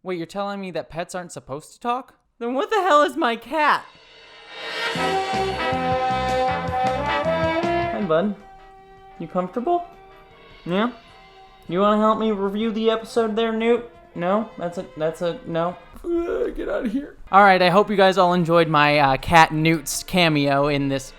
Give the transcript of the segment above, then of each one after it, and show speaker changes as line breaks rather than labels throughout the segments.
Wait, you're telling me that pets aren't supposed to talk? Then what the hell is my cat? Hi, bud. You comfortable? Yeah? You want to help me review the episode there, Newt? No? That's a no? Get out of here. Alright, I hope you guys all enjoyed my cat Newt's cameo in this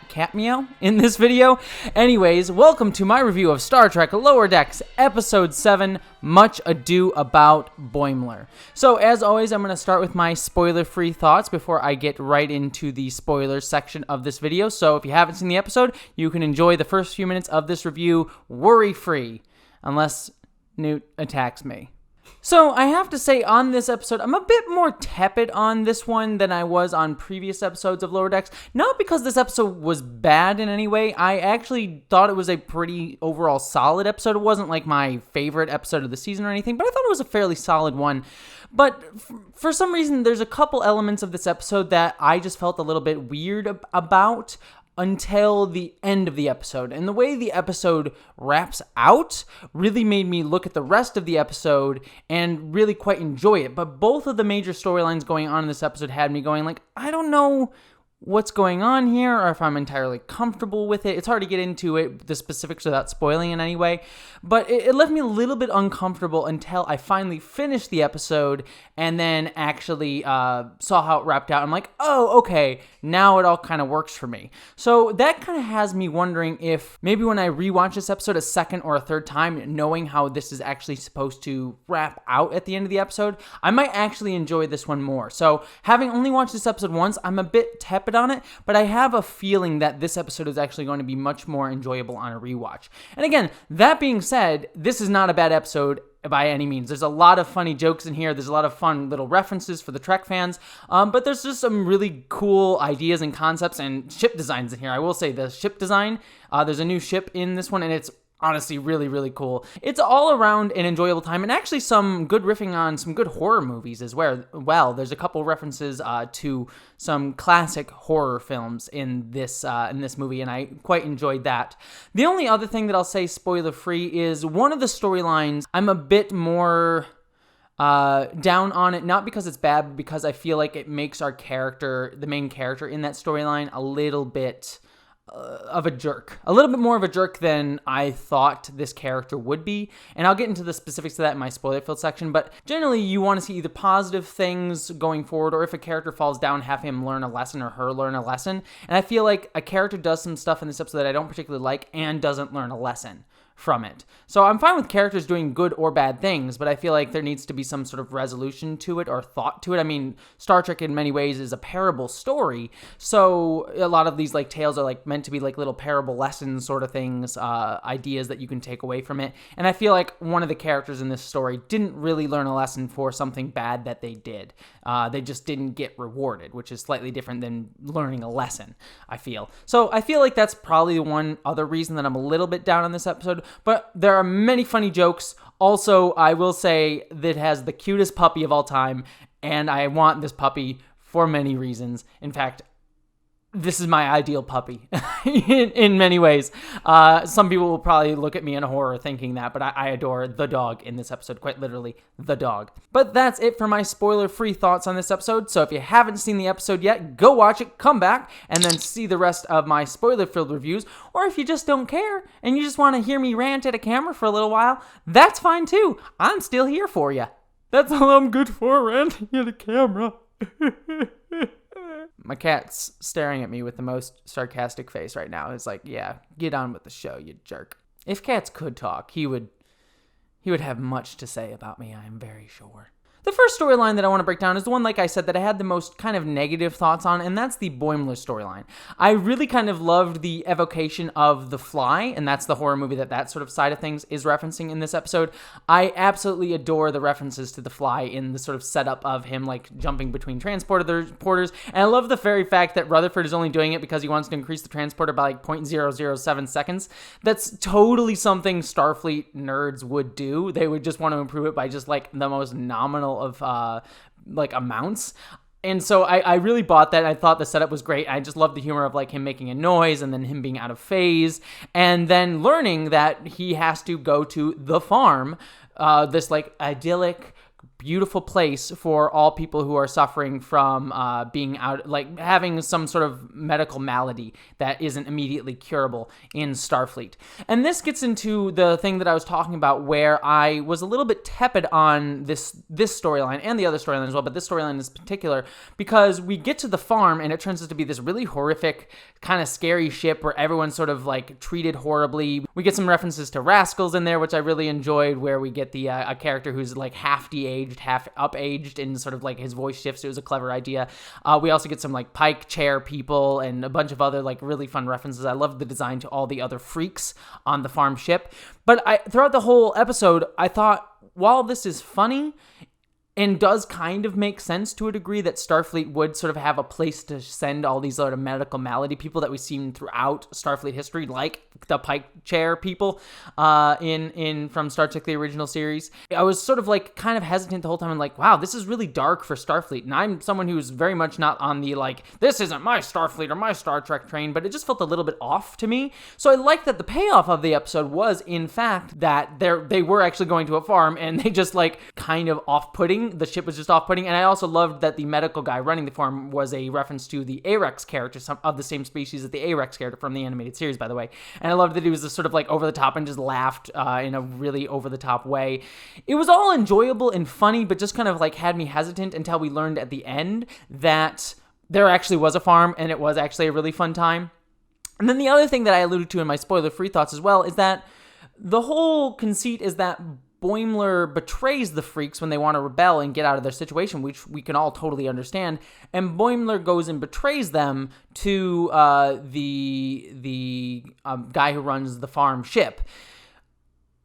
cameo in this video. Anyways, welcome to my review of Star Trek Lower Decks Episode 7, Much Ado About Boimler. So, as always, I'm going to start with my spoiler-free thoughts before I get right into the spoilers section of this video. So, if you haven't seen the episode, you can enjoy the first few minutes of this review worry-free, unless Newt attacks me. So, I have to say, on this episode, I'm a bit more tepid on this one than I was on previous episodes of Lower Decks. Not because this episode was bad in any way. I actually thought it was a pretty overall solid episode. It wasn't like my favorite episode of the season or anything, but I thought it was a fairly solid one. But for some reason, there's a couple elements of this episode that I just felt a little bit weird about until the end of the episode. And the way the episode wraps out really made me look at the rest of the episode and really quite enjoy it. But both of the major storylines going on in this episode had me going like, I don't know what's going on here or if I'm entirely comfortable with it. It's hard to get into it, the specifics without spoiling in any way, but it left me a little bit uncomfortable until I finally finished the episode and then actually saw how it wrapped out. I'm like, oh, okay, now it all kind of works for me. So that kind of has me wondering if maybe when I rewatch this episode a second or a third time, knowing how this is actually supposed to wrap out at the end of the episode, I might actually enjoy this one more. So having only watched this episode once, I'm a bit tepid on it, but I have a feeling that this episode is actually going to be much more enjoyable on a rewatch. And again, that being said, this is not a bad episode by any means. There's a lot of funny jokes in here. There's a lot of fun little references for the Trek fans, but there's just some really cool ideas and concepts and ship designs in here. I will say the ship design, there's a new ship in this one, and it's honestly really, really cool. It's all around an enjoyable time, and actually some good riffing on some good horror movies as well. There's a couple references to some classic horror films in this movie, and I quite enjoyed that. The only other thing that I'll say spoiler-free is one of the storylines I'm a bit more down on it, not because it's bad, but because I feel like it makes our character, the main character in that storyline, a little bit of a jerk. A little bit more of a jerk than I thought this character would be. And I'll get into the specifics of that in my spoiler-filled section, but generally you want to see either positive things going forward, or if a character falls down, have him learn a lesson or her learn a lesson. And I feel like a character does some stuff in this episode that I don't particularly like and doesn't learn a lesson from it. So I'm fine with characters doing good or bad things, but I feel like there needs to be some sort of resolution to it or thought to it. I mean, Star Trek in many ways is a parable story, so a lot of these like tales are like meant to be like little parable lessons sort of things, ideas that you can take away from it. And I feel like one of the characters in this story didn't really learn a lesson for something bad that they did. They just didn't get rewarded, which is slightly different than learning a lesson, I feel. So I feel like that's probably one other reason that I'm a little bit down on this episode. But there are many funny jokes. Also, I will say that it has the cutest puppy of all time, and I want this puppy for many reasons. In fact, this is my ideal puppy in many ways. Some people will probably look at me in horror thinking that, but I adore the dog in this episode, quite literally, the dog. But that's it for my spoiler-free thoughts on this episode, so if you haven't seen the episode yet, go watch it, come back, and then see the rest of my spoiler-filled reviews, or if you just don't care, and you just want to hear me rant at a camera for a little while, that's fine too. I'm still here for you. That's all I'm good for, ranting at a camera. My cat's staring at me with the most sarcastic face right now. It's like, yeah, get on with the show, you jerk. If cats could talk, he would have much to say about me, I am very sure. The first storyline that I want to break down is the one, like I said, that I had the most kind of negative thoughts on, and that's the Boimler storyline. I really kind of loved the evocation of The Fly, and that's the horror movie that sort of side of things is referencing in this episode. I absolutely adore the references to The Fly in the sort of setup of him, like, jumping between transporters, and I love the very fact that Rutherford is only doing it because he wants to increase the transporter by, like, 0.007 seconds. That's totally something Starfleet nerds would do. They would just want to improve it by just, like, the most nominal of like amounts. And so I really bought that. I thought the setup was great. I just loved the humor of like him making a noise and then him being out of phase and then learning that he has to go to the farm, this like idyllic, beautiful place for all people who are suffering from being out, like having some sort of medical malady that isn't immediately curable in Starfleet. And this gets into the thing that I was talking about where I was a little bit tepid on this storyline and the other storyline as well, but this storyline in particular, because we get to the farm and it turns out to be this really horrific, kind of scary ship where everyone's sort of like treated horribly. We get some references to Rascals in there, which I really enjoyed, where we get the a character who's like half de-aged, half up-aged, and sort of like his voice shifts. It was a clever idea. We also get some like Pike chair people and a bunch of other like really fun references. I love the design to all the other freaks on the farm ship. But throughout the whole episode, I thought, while this is funny and does kind of make sense to a degree that Starfleet would sort of have a place to send all these sort of medical malady people that we've seen throughout Starfleet history, like the Pike chair people in from Star Trek the original series. I was sort of like kind of hesitant the whole time and like, wow, this is really dark for Starfleet. And I'm someone who's very much not on the like, this isn't my Starfleet or my Star Trek train, but it just felt a little bit off to me. So I like that the payoff of the episode was in fact that they were actually going to a farm and they just like kind of off-putting. The ship was just off-putting, and I also loved that the medical guy running the farm was a reference to the Arex character, some of the same species as the Arex character from the animated series, by the way. And I loved that he was just sort of like over-the-top and just laughed in a really over-the-top way. It was all enjoyable and funny, but just kind of like had me hesitant until we learned at the end that there actually was a farm, and it was actually a really fun time. And then the other thing that I alluded to in my spoiler-free thoughts as well is that the whole conceit is that Boimler betrays the freaks when they want to rebel and get out of their situation, which we can all totally understand. And Boimler goes and betrays them to the guy who runs the farm ship,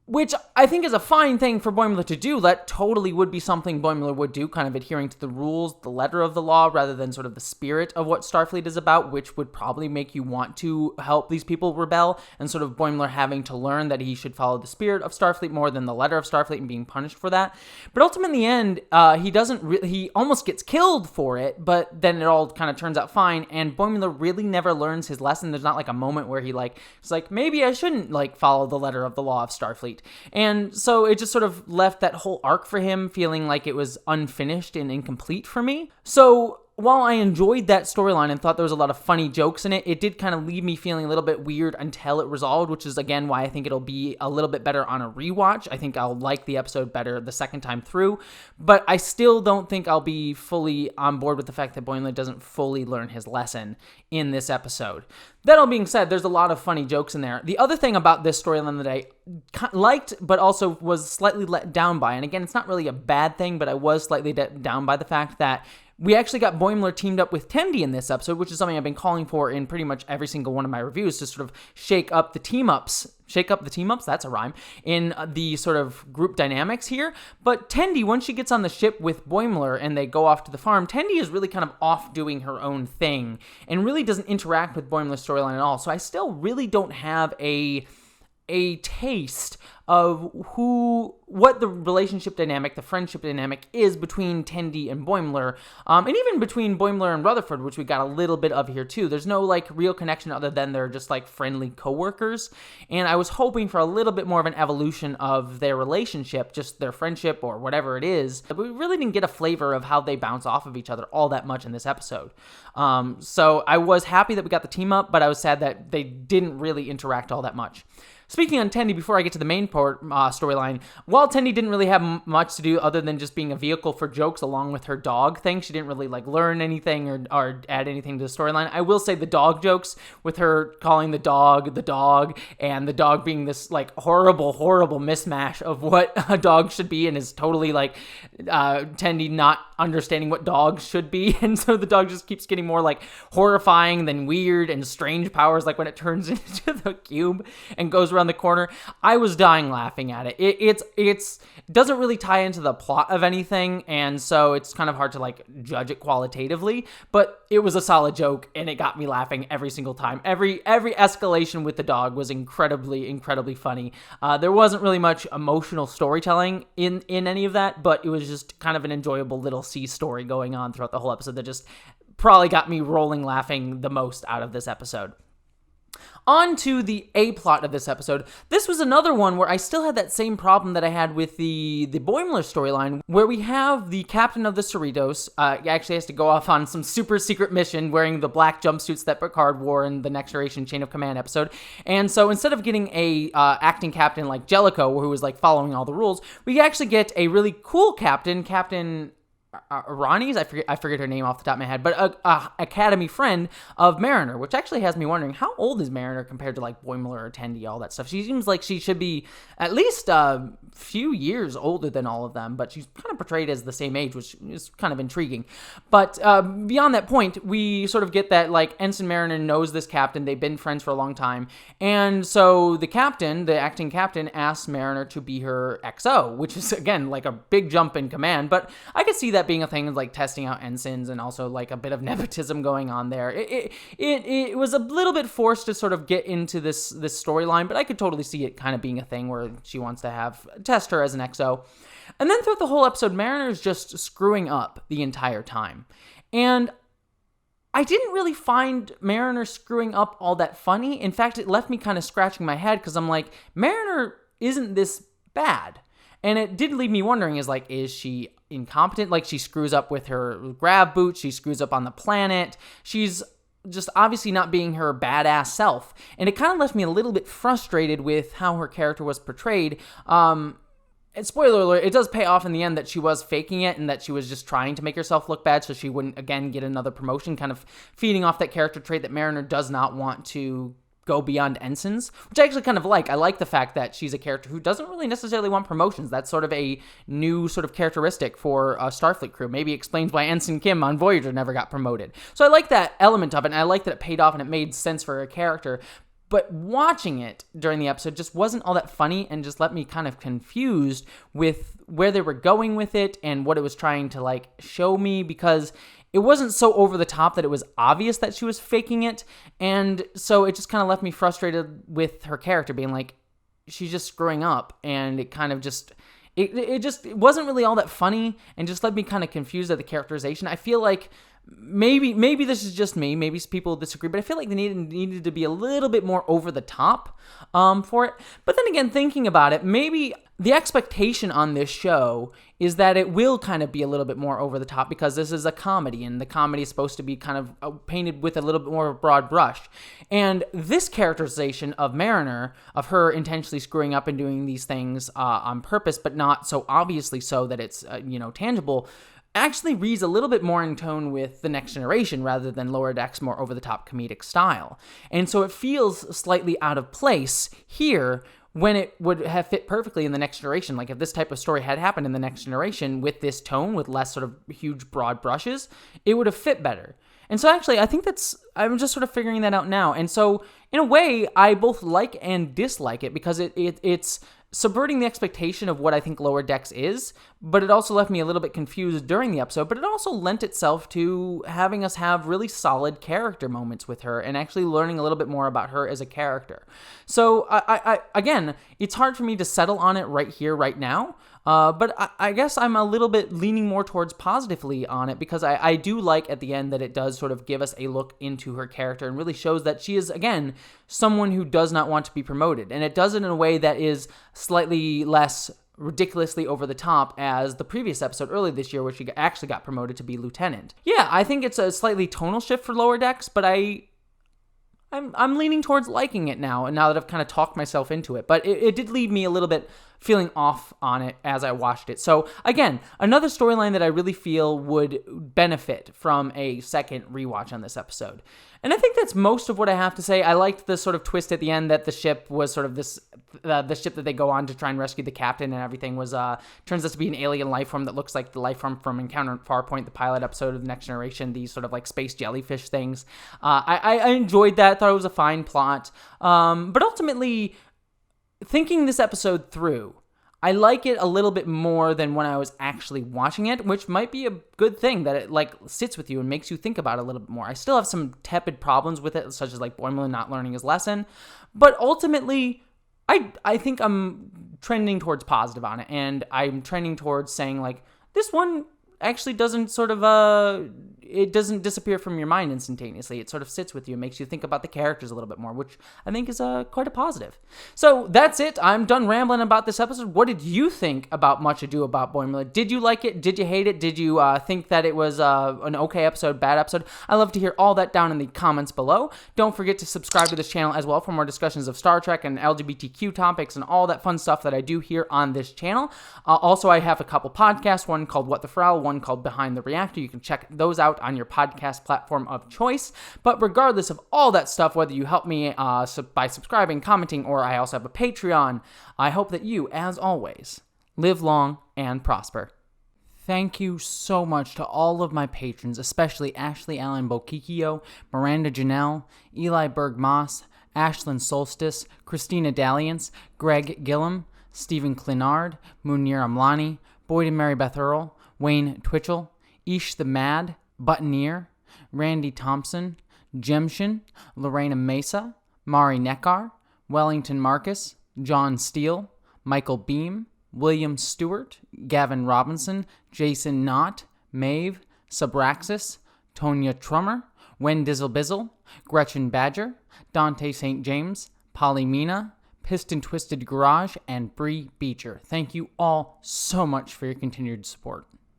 which I think is a fine thing for Boimler to do. That totally would be something Boimler would do, kind of adhering to the rules, the letter of the law, rather than sort of the spirit of what Starfleet is about, which would probably make you want to help these people rebel, and sort of Boimler having to learn that he should follow the spirit of Starfleet more than the letter of Starfleet and being punished for that. But ultimately, in the end, he almost gets killed for it, but then it all kind of turns out fine, and Boimler really never learns his lesson. There's not like a moment where he like, it's like, maybe I shouldn't like follow the letter of the law of Starfleet. And so it just sort of left that whole arc for him feeling like it was unfinished and incomplete for me. So while I enjoyed that storyline and thought there was a lot of funny jokes in it, it did kind of leave me feeling a little bit weird until it resolved, which is, again, why I think it'll be a little bit better on a rewatch. I think I'll like the episode better the second time through, but I still don't think I'll be fully on board with the fact that Boimler doesn't fully learn his lesson in this episode. That all being said, there's a lot of funny jokes in there. The other thing about this storyline that I liked, but also was slightly let down by, and again, it's not really a bad thing, but I was slightly let down by the fact that we actually got Boimler teamed up with Tendi in this episode, which is something I've been calling for in pretty much every single one of my reviews, to sort of shake up the team-ups, that's a rhyme, in the sort of group dynamics here. But Tendi, once she gets on the ship with Boimler and they go off to the farm, Tendi is really kind of off doing her own thing and really doesn't interact with Boimler's storyline at all. So I still really don't have a taste of what the relationship dynamic, the friendship dynamic is between Tendi and Boimler, and even between Boimler and Rutherford, which we got a little bit of here too. There's no like real connection other than they're just like friendly coworkers, and I was hoping for a little bit more of an evolution of their relationship, just their friendship or whatever it is. But we really didn't get a flavor of how they bounce off of each other all that much in this episode. So I was happy that we got the team up, but I was sad that they didn't really interact all that much. Speaking on Tendi, before I get to the main storyline, while Tendi didn't really have much to do other than just being a vehicle for jokes along with her dog thing, she didn't really like learn anything or add anything to the storyline. I will say the dog jokes with her calling the dog, and the dog being this like horrible mismatch of what a dog should be and is totally like Tendi not understanding what dogs should be. And so the dog just keeps getting more like horrifying than weird and strange powers, like when it turns into the cube and goes around the corner. I was dying laughing at it. It doesn't really tie into the plot of anything, and so it's kind of hard to like judge it qualitatively, but it was a solid joke and it got me laughing every single time. Every escalation with the dog was incredibly funny. There wasn't really much emotional storytelling in any of that, but it was just kind of an enjoyable little C story going on throughout the whole episode that just probably got me rolling laughing the most out of this episode. On to the A plot of this episode. This was another one where I still had that same problem that I had with the Boimler storyline, where we have the captain of the Cerritos actually has to go off on some super secret mission wearing the black jumpsuits that Picard wore in the Next Generation Chain of Command episode. And so instead of getting a acting captain like Jellicoe, who was like following all the rules, we actually get a really cool captain, Captain Ronnie's, I forget her name off the top of my head, but a academy friend of Mariner, which actually has me wondering, how old is Mariner compared to like Boimler or Tendi, all that stuff? She seems like she should be at least a few years older than all of them, but she's kind of portrayed as the same age, which is kind of intriguing. But beyond that point, we sort of get that like Ensign Mariner knows this captain, they've been friends for a long time, and so the captain, the acting captain, asks Mariner to be her XO, which is again like a big jump in command, but I could see that being a thing like testing out ensigns and also like a bit of nepotism going on there. It was a little bit forced to sort of get into this storyline, but I could totally see it kind of being a thing where she wants to test her as an XO. And then throughout the whole episode, Mariner's just screwing up the entire time. And I didn't really find Mariner screwing up all that funny. In fact, it left me kind of scratching my head because I'm like, Mariner isn't this bad. And it did leave me wondering, is she incompetent? Like, she screws up with her grab boot, she screws up on the planet, she's just obviously not being her badass self. And it kind of left me a little bit frustrated with how her character was portrayed. And spoiler alert, it does pay off in the end that she was faking it and that she was just trying to make herself look bad so she wouldn't, again, get another promotion, kind of feeding off that character trait that Mariner does not want to go beyond ensigns, which I actually kind of like. I like the fact that she's a character who doesn't really necessarily want promotions. That's sort of a new sort of characteristic for a Starfleet crew. Maybe explains why Ensign Kim on Voyager never got promoted. So I like that element of it, and I like that it paid off and it made sense for her character. But watching it during the episode just wasn't all that funny and just left me kind of confused with where they were going with it and what it was trying to like show me, because it wasn't so over the top that it was obvious that she was faking it. And so it just kind of left me frustrated with her character being like, she's just screwing up. And it kind of just, it wasn't really all that funny and just left me kind of confused at the characterization. I feel like maybe this is just me, maybe people disagree, but I feel like they needed to be a little bit more over the top for it. But then again, thinking about it, maybe the expectation on this show is that it will kind of be a little bit more over the top because this is a comedy, and the comedy is supposed to be kind of painted with a little bit more of a broad brush. And this characterization of Mariner, of her intentionally screwing up and doing these things on purpose, but not so obviously so that it's tangible, actually reads a little bit more in tone with the Next Generation rather than Lower Decks' more over-the-top comedic style. And so it feels slightly out of place here when it would have fit perfectly in the Next Generation. Like, if this type of story had happened in the Next Generation with this tone, with less sort of huge, broad brushes, it would have fit better. And so actually, I think I'm just sort of figuring that out now. And so, in a way, I both like and dislike it because it's subverting the expectation of what I think Lower Decks is, but it also left me a little bit confused during the episode, but it also lent itself to having us have really solid character moments with her and actually learning a little bit more about her as a character. So, I again, it's hard for me to settle on it right here, right now, but I guess I'm a little bit leaning more towards positively on it because I do like at the end that it does sort of give us a look into her character and really shows that she is, again, someone who does not want to be promoted. And it does it in a way that is slightly less ridiculously over the top as the previous episode earlier this year where she actually got promoted to be lieutenant. Yeah, I think it's a slightly tonal shift for Lower Decks, but I'm leaning towards liking it now, and now that I've kind of talked myself into it. But it did leave me a little bit feeling off on it as I watched it. So again, another storyline that I really feel would benefit from a second rewatch on this episode. And I think that's most of what I have to say. I liked the sort of twist at the end that the ship was sort of this, the ship that they go on to try and rescue the captain and everything was, turns out to be an alien life form that looks like the life form from Encounter at Farpoint, the pilot episode of The Next Generation, these sort of like space jellyfish things. I enjoyed that, thought it was a fine plot. But ultimately, thinking this episode through, I like it a little bit more than when I was actually watching it, which might be a good thing that it like sits with you and makes you think about it a little bit more. I still have some tepid problems with it, such as like Boimler not learning his lesson, but ultimately, I think I'm trending towards positive on it, and I'm trending towards saying like this one actually doesn't sort of it doesn't disappear from your mind instantaneously. It sort of sits with you and makes you think about the characters a little bit more, which I think is quite a positive. So that's it. I'm done rambling about this episode. What did you think about Much Ado About Boimler? Did you like it? Did you hate it? Did you think that it was an okay episode, bad episode? I love to hear all that down in the comments below. Don't forget to subscribe to this channel as well for more discussions of Star Trek and LGBTQ topics and all that fun stuff that I do here on this channel. Also, I have a couple podcasts, one called What the Frel, one called Behind the Reactor. You can check those out on your podcast platform of choice. But regardless of all that stuff, whether you help me by subscribing, commenting, or I also have a Patreon, I hope that you, as always, live long and prosper. Thank you so much to all of my patrons, especially Ashley Allen Bokikio, Miranda Janelle, Eli Berg-Moss, Ashlyn Solstice, Christina Dalliance, Greg Gillum, Stephen Clinard, Munir Amlani, Boyd and Mary Beth Earl, Wayne Twitchell, Ish the Mad, Buttoneer, Randy Thompson, Jemshin, Lorena Mesa, Mari Neckar, Wellington Marcus, John Steele, Michael Beam, William Stewart, Gavin Robinson, Jason Knott, Maeve, Subraxis, Tonya Trummer, Wen Dizzle-Bizzle, Gretchen Badger, Dante St. James, Polly Mina, Piston Twisted Garage, and Bree Beecher. Thank you all so much for your continued support.